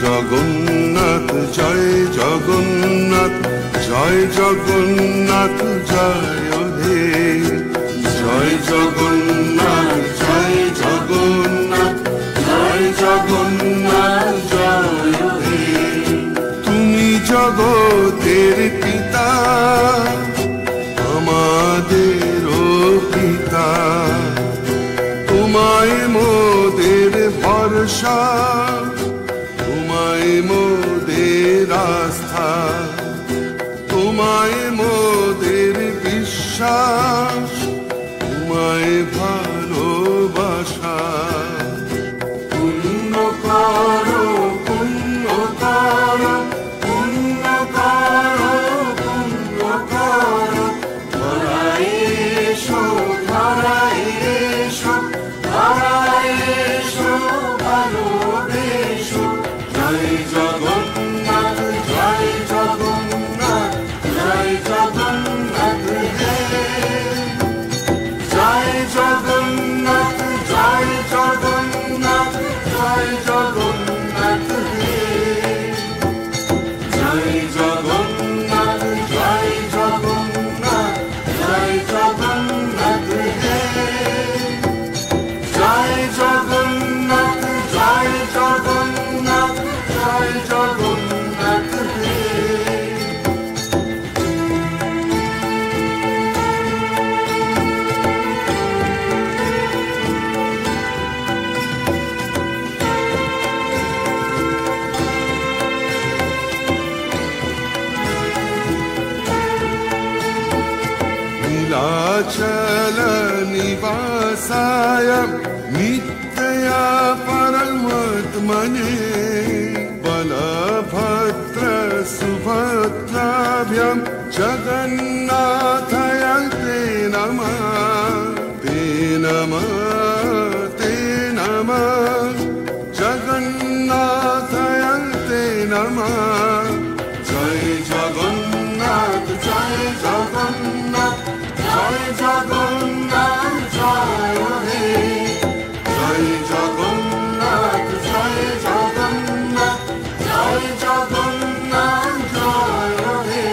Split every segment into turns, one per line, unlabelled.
জগন্নাথ জয় জগন্নাথ, জয় জগন্নাথ জয় হে, জয় জগন্নাথ জয় জগন্নাথ, জয় জগন্নাথ জয় হে। তুমি জগতের পিতা, আমাদেরও পিতা, তোমায় মোদের ভরসা, তোমায় মোদের আস্থা, তোমায় মোদের বিশ্বাস, তোমায় ভালোবাসা। পুণ্য করো পুণ্য করো পুণ্য করো পুণ্য করো, ধরায় এসো ধরায় এসো ধরায় এসো ভালোবেসো। জয় জগন্নাথ জয় জগন্নাথ, জয় জগন্নাথ হে, জয় জগন্নাথ জয় জগন্নাথ, জয় জগন্নাথ হে, জয় জগন্নাথ জয় জগন্নাথ, জয় জগন্নাথ হে, জয় জগন্নাথ জয় জগন্নাথ, জয় জগন্নাথ হে। नीलाचल निवासाय नित्या परमात्मने, बलभद्र सुभद्राभ्यां जगन्नाथाय ते नमः, ते नमः ते नमः, जगन्नाथाय ते नमः। जय जगन्नाथ जय जगन्नाथ, জয় জগন্নাথ জয় হে, জয় জগন্নাথ জয় জগন্নাথ, জয় জগন্নাথ জয় হে,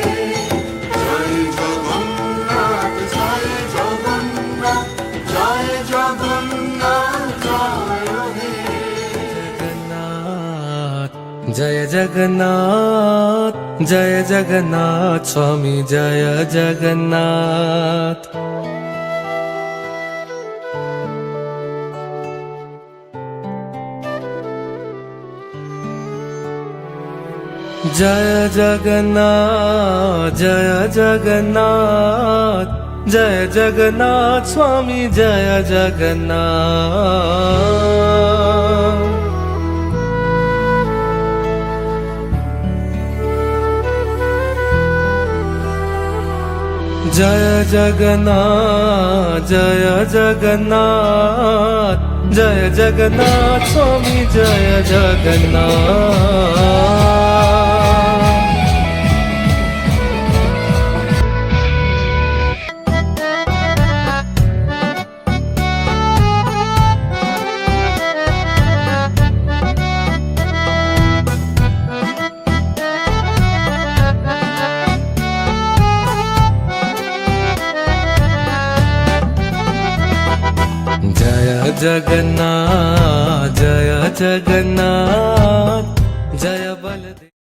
জয় জগন্নাথ জয় জগন্নাথ, জয় জগন্নাথ জয় হে।
জয় জগন্নাথ জয় জগন্নাথ স্বামী জয় জগন্নাথ। জয় জগন্নাথ জয় জগন্নাথ, জয় জগন্নাথ স্বামী জয় জগন্নাথ। জয় জগন্নাথ জয় জগন্নাথ, জয় জগন্নাথ স্বামী জয় জগন্নাথ। जय जगन्नाथ जय जगन्नाथ, जय बलदेव।